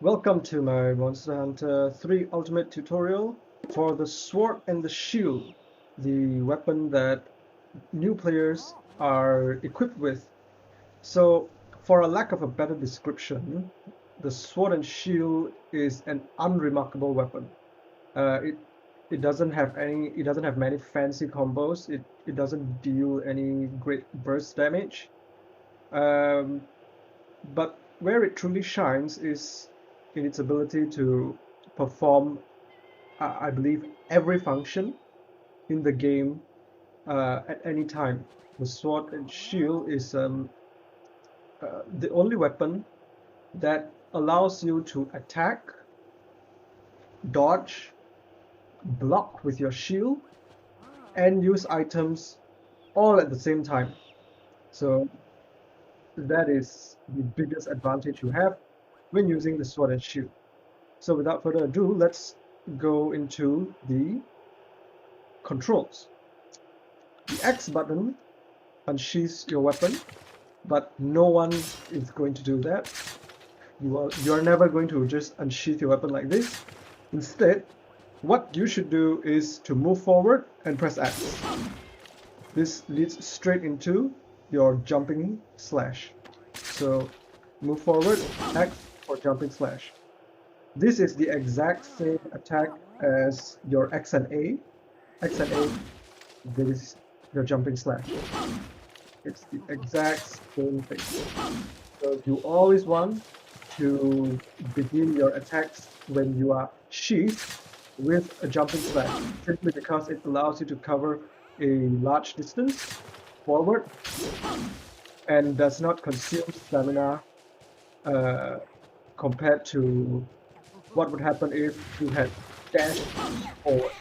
Welcome to my Monster Hunter 3 Ultimate tutorial for the Sword and the Shield, the weapon that new players are equipped with. So, for a lack of a better description, the Sword and Shield is an unremarkable weapon. Uh, it it doesn't have many fancy combos. It doesn't deal any great burst damage. Um, but where it truly shines is in its ability to perform, I believe, every function in the game at any time. The sword and shield is the only weapon that allows you to attack, dodge, block with your shield, and use items all at the same time. So that is the biggest advantage you have when using the sword and shield. So without further ado, let's go into the controls. The X button unsheathes your weapon, but no one is going to do that. You are never going to just unsheath your weapon like this. Instead, what you should do is to move forward and press X. This leads straight into your jumping slash. So move forward, X for jumping slash. This is the exact same attack as your X and A. X and A, this is your jumping slash. It's the exact same thing. So you always want to begin your attacks when you are sheathed with a jumping slash, simply because it allows you to cover a large distance forward and does not consume stamina compared to what would happen if you had dashed forward.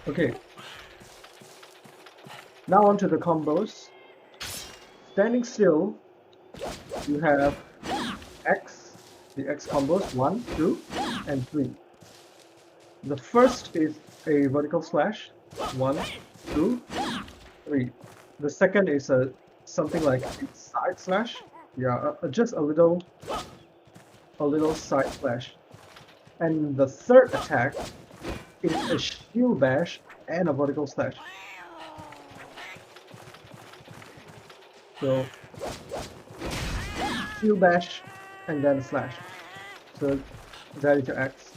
Okay, now onto the combos. Standing still, you have X, the X combos 1, 2, and 3. The first is a vertical slash 1, 2, 3. The second is something like a side slash, yeah, just a little side slash. And the third attack is a shield bash and a vertical slash. So shield bash and then slash. So that is your X.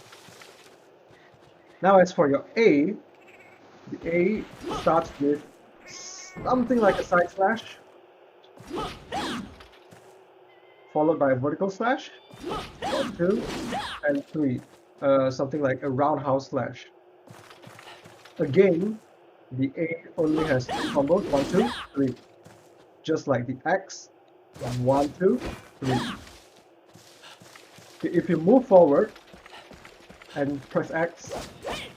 Now as for your A, the A starts with something like a side slash, followed by a vertical slash, 2 and 3, something like a roundhouse slash. Again, the A only has 3 combos, 1, 2, 3. Just like the X, 1, 2, 3. If you move forward and press X,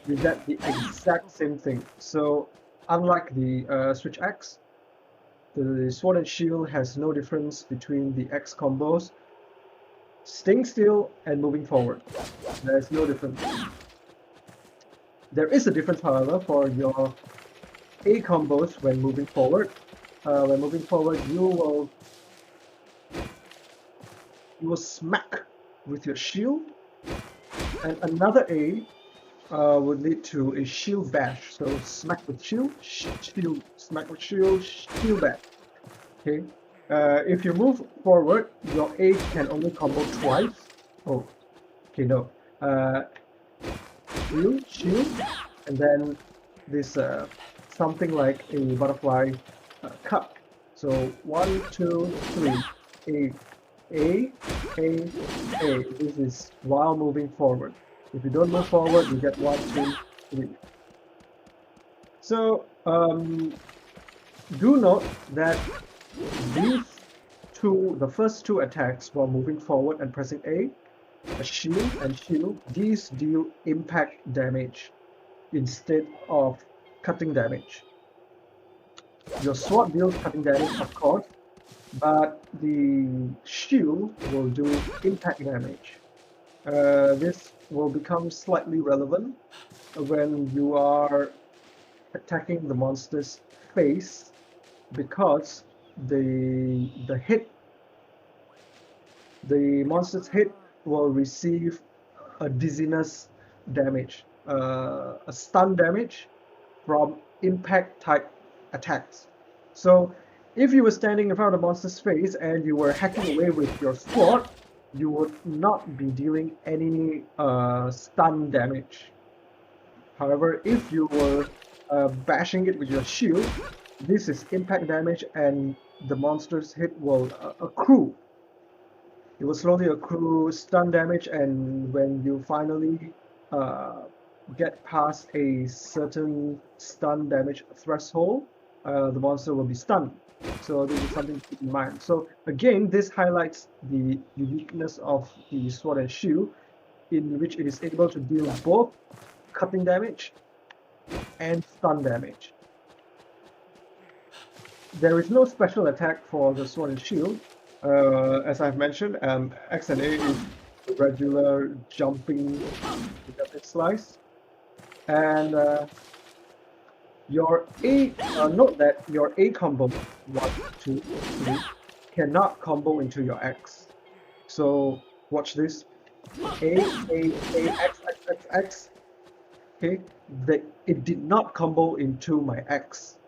you get the exact same thing. So unlike the Switch X, the Sword and Shield has no difference between the X combos. Staying still and moving forward. There is no difference. There is a difference, however, for your A combos when moving forward. When moving forward, you will smack with your shield, and another A would lead to a shield bash. So smack with shield, shield, smack with shield, shield bash. Okay. If you move forward, your A can only combo twice. Oh, okay, no. Shield, and then this something like a butterfly cut. So 1, 2, 3, A, A. This is while moving forward. If you don't move forward, you get 1, 2, 3. So do note that these the first two attacks while moving forward and pressing A shield and shield, these deal impact damage instead of cutting damage. Your sword deals cutting damage, of course, but the shield will do impact damage. This will become slightly relevant when you are attacking the monster's face, because the the monster's hit will receive a dizziness damage, a stun damage from impact type attacks. So if you were standing in front of the monster's face and you were hacking away with your sword, you would not be dealing any stun damage. However, if you were bashing it with your shield, this is impact damage and the monster's hit will accrue. It will slowly accrue stun damage, and when you finally get past a certain stun damage threshold, the monster will be stunned. So this is something to keep in mind. So again, this highlights the uniqueness of the sword and shield, in which it is able to deal both cutting damage and stun damage. There is no special attack for the sword and shield. As I've mentioned, X and A is regular jumping rapid slice, and your A. Note that your A combo 1, 2, 3 cannot combo into your X. So watch this. A X X X X. Okay, it did not combo into my X.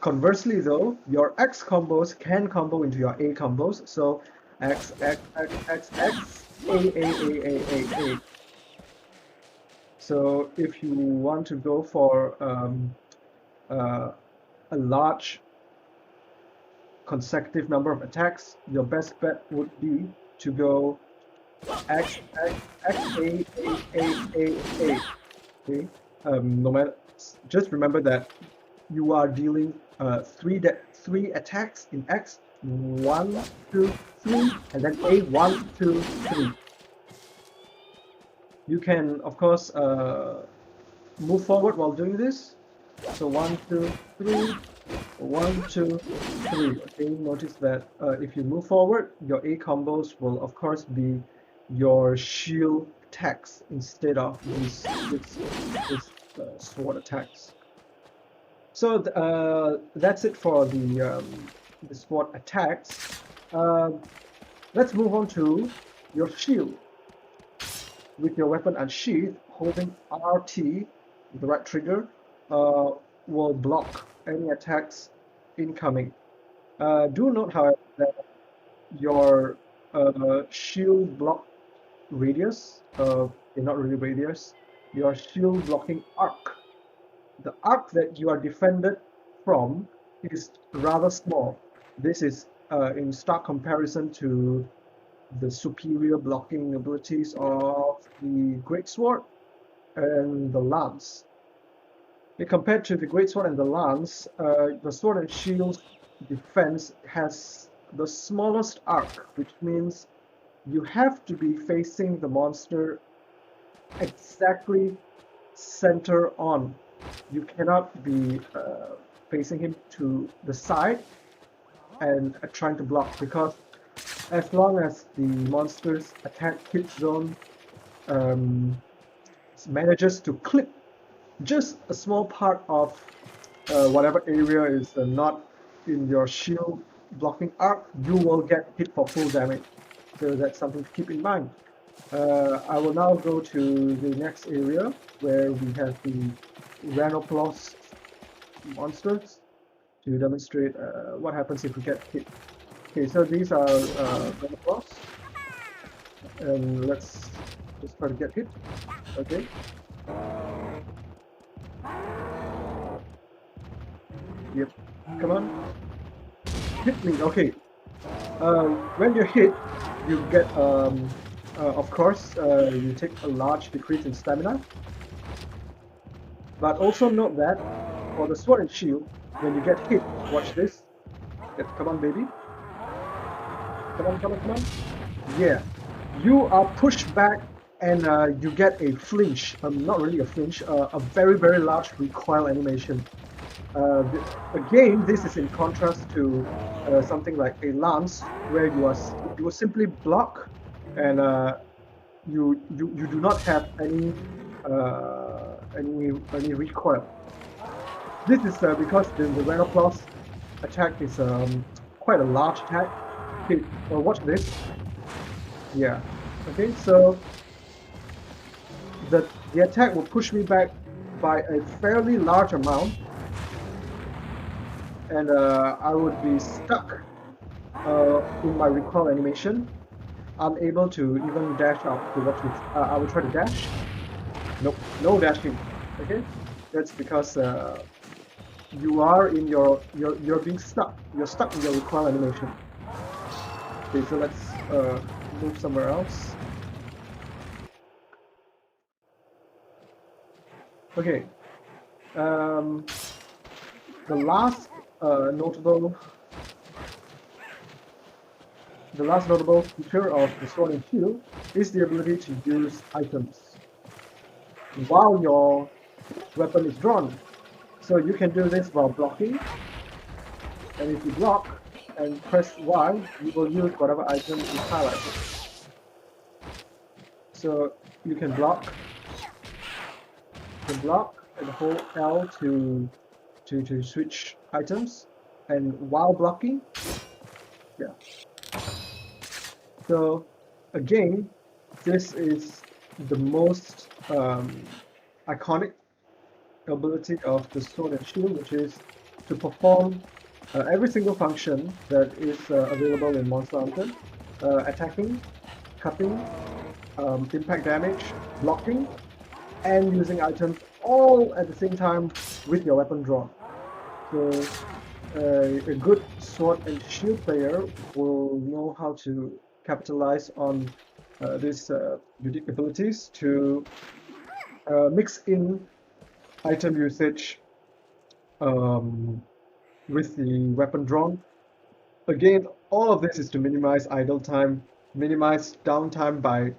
Conversely though, your X combos can combo into your A combos, so X, X, X, X, X, A. So if you want to go for a large consecutive number of attacks, your best bet would be to go X, X, X, A. Okay. No matter, just remember that you are dealing three attacks in X, 1, 2, 3, and then A, 1, 2, 3. You can, of course, move forward while doing this. So 1, 2, 3, 1, 2, 3. Okay, notice that if you move forward, your A combos will, of course, be your shield attacks instead of these sword attacks. So that's it for the sword attacks. Let's move on to your shield. With your weapon unsheathed, holding RT, the right trigger, will block any attacks incoming. Do note, however, that your shield block radius, not really radius, your shield blocking arc. The arc that you are defended from is rather small. This is in stark comparison to the superior blocking abilities of the Greatsword and the Lance. Compared to the Greatsword and the Lance, the Sword and Shield defense has the smallest arc, which means you have to be facing the monster exactly center on. You cannot be facing him to the side and trying to block, because as long as the monster's attack hit zone manages to clip just a small part of whatever area is not in your shield blocking arc, you will get hit for full damage. So that's something to keep in mind. I will now go to the next area where we have the Ranoplos monsters to demonstrate what happens if we get hit. Okay, so these are Ranoplos, and let's just try to get hit. Okay. Yep. Come on. Hit me. Okay. When you're hit, you get of course you take a large decrease in stamina. But also note that for the sword and shield, when you get hit, watch this. Come on, baby. Come on. Yeah. You are pushed back and you get a flinch. Not really a flinch, a very, very large recoil animation. Again, this is in contrast to something like a lance, where you will simply block, and you do not have any recoil. This is because the Ranoplos attack is quite a large attack. Okay, watch this. Yeah. Okay, so the attack will push me back by a fairly large amount, and I would be stuck in my recoil animation, unable to even dash out. Okay, watch this. I will try to dash. Nope, no dashing. Okay, that's because you are in you're being stuck. You're stuck in your recoil animation. Okay, so let's move somewhere else. Okay, the last notable feature of the sword and shield is the ability to use items while your weapon is drawn. So you can do this while blocking, and if you block and press Y, you will use whatever item is highlighted. So you can block, and hold L to switch items, and while blocking, yeah. So again, this is the most iconic ability of the sword and shield, which is to perform every single function that is available in Monster Hunter: attacking, cutting, impact damage, blocking, and using items all at the same time with your weapon drawn. So a good sword and shield player will know how to capitalize on these unique abilities to mix in item usage with the weapon drawn. Again, all of this is to minimize idle time, minimize downtime by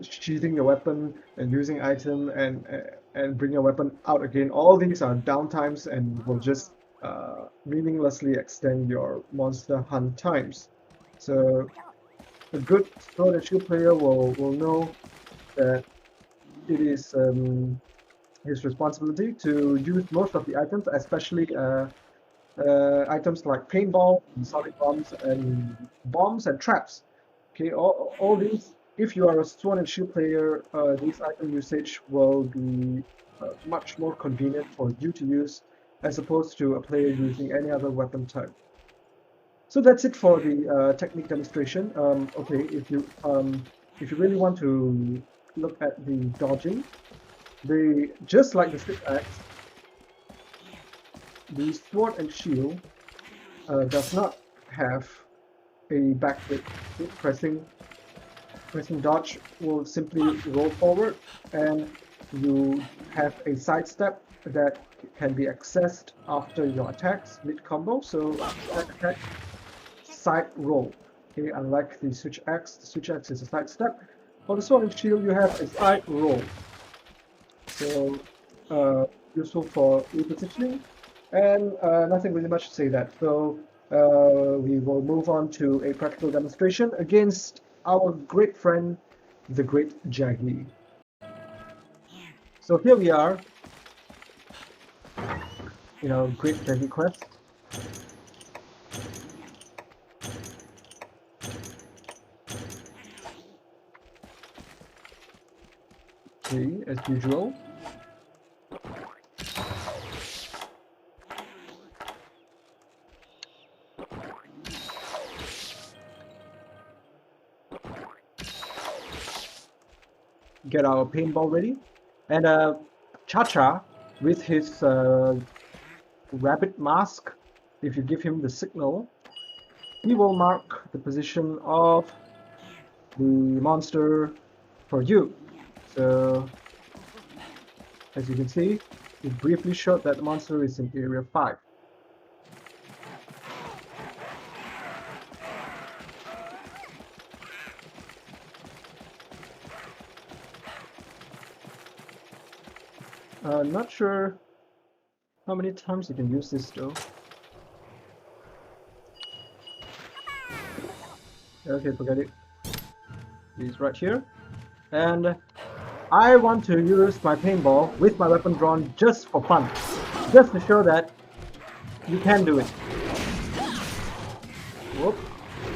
sheathing your weapon and using item and bring your weapon out again. All these are downtimes and will just meaninglessly extend your monster hunt times. So a good sword and shield player will know that it is his responsibility to use most of the items, especially items like paintball, sonic bombs and traps. Okay, all these. If you are a sword and shield player, this item usage will be much more convenient for you to use, as opposed to a player using any other weapon type. So that's it for the technique demonstration. Okay, if you really want to look at the dodging, just like the switch axe, the sword and shield does not have a backflip. Pressing dodge will simply roll forward, and you have a sidestep that can be accessed after your attacks mid-combo. So attack, side roll. Okay, unlike the switch axe is a sidestep. For the sword and shield, you have a side roll. So useful for repositioning, and nothing really much to say that. So we will move on to a practical demonstration against our great friend, the Great Jaggi. So here we are in our Great Jaggi quest. Okay, as usual. Get our paintball ready, and Cha-Cha with his rabbit mask, if you give him the signal, he will mark the position of the monster for you. So as you can see, it briefly showed that the monster is in area 5. Not sure how many times you can use this though. Okay, forget it. He's right here. And I want to use my paintball with my weapon drawn just for fun. Just to show that you can do it. Whoop.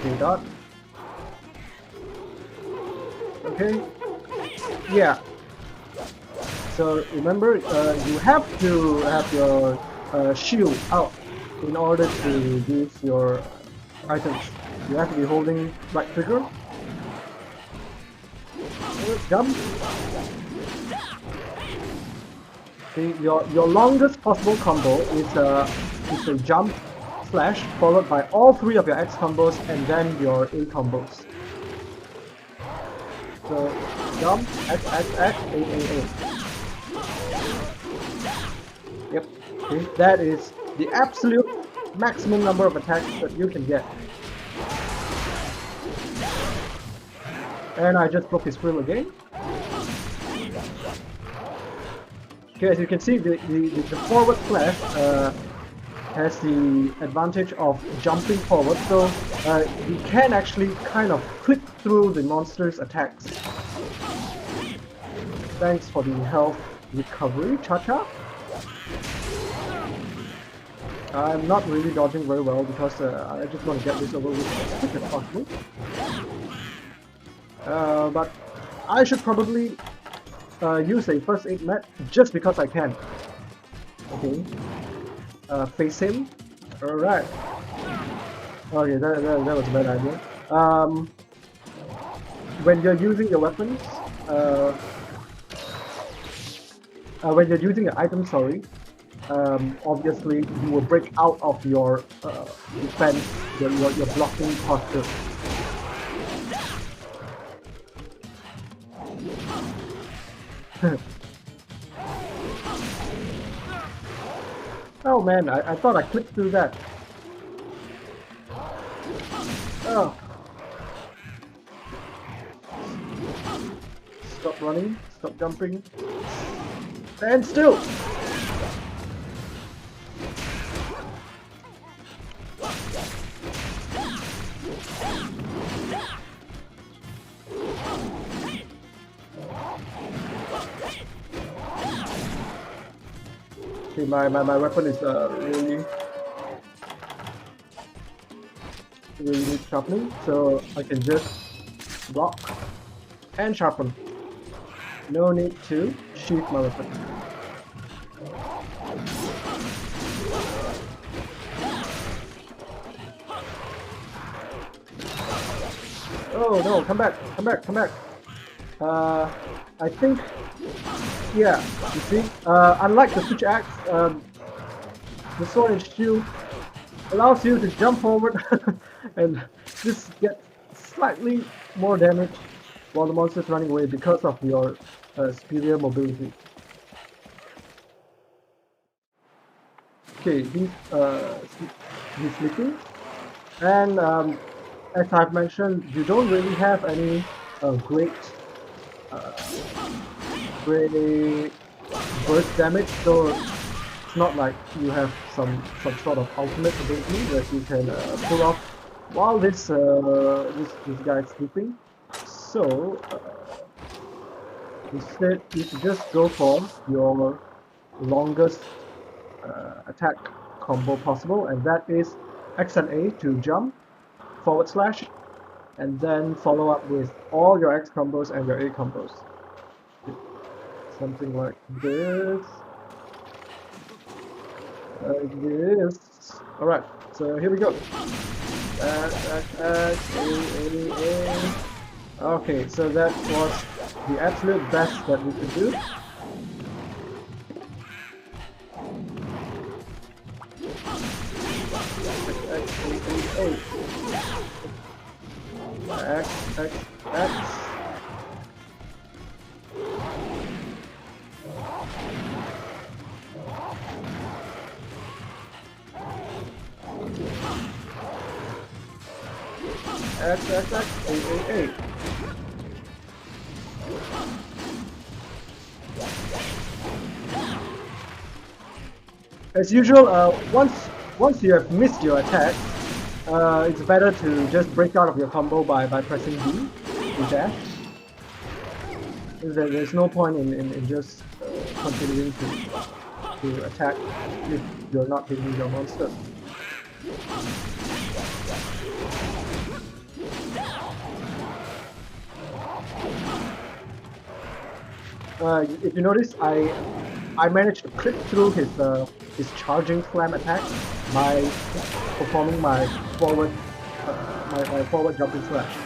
Okay, dot. Okay. Yeah. So remember, you have to have your shield out in order to use your items. You have to be holding right trigger. Jump. See, your longest possible combo is a jump slash followed by all three of your X combos and then your A combos. So jump, X, X, X, A, A, A. Yep. Okay, that is the absolute maximum number of attacks that you can get. And I just broke his frill again. Okay, as you can see, the forward slash has the advantage of jumping forward, so you can actually kind of clip through the monster's attacks. Thanks for the health recovery, Cha-Cha. I'm not really dodging very well because I just want to get this over with as quick as possible. But I should probably use a first aid mat just because I can. Okay. Face him. Alright. Okay, that was a bad idea. When you're using your weapons, when you're using an item, sorry, obviously you will break out of your defense, your blocking posture. Oh man, I thought I clipped through that. Oh. Stop running, stop jumping. Stand still! Okay, my weapon is really sharpening, so I can just block and sharpen. No need to sheath my weapon. Oh no, come back, come back, come back. I think, yeah, you see, unlike the switch axe, the sword and shield allows you to jump forward and just get slightly more damage while the monster is running away because of your superior mobility. Okay, he's sleeping, and as I've mentioned, you don't really have any great burst damage, so it's not like you have some sort of ultimate ability that you can pull off while this guy is sleeping. So instead, you should just go for your longest attack combo possible, and that is X and A to jump, forward slash, and then follow up with all your X combos and your A combos. Something like this. Like this. Alright, so here we go. Okay, so that was the absolute best that we could do. X, X, X. X, X, X, A, A, A. As usual, once you have missed your attack, it's better to just break out of your combo by pressing B to dash. There's no point in just continuing to attack if you're not hitting your monster. If you notice, I managed to clip through his charging slam attack by performing my my forward jumping slash.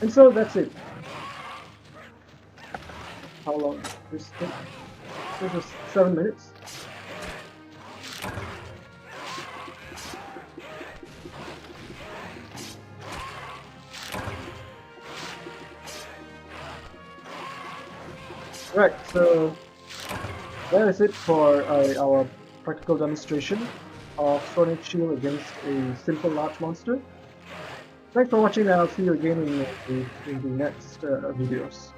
And so that's it. How long? This is 7 minutes. Right, so that is it for our practical demonstration of Sonic Shield against a simple large monster. Thanks for watching, and I'll see you again in the next videos.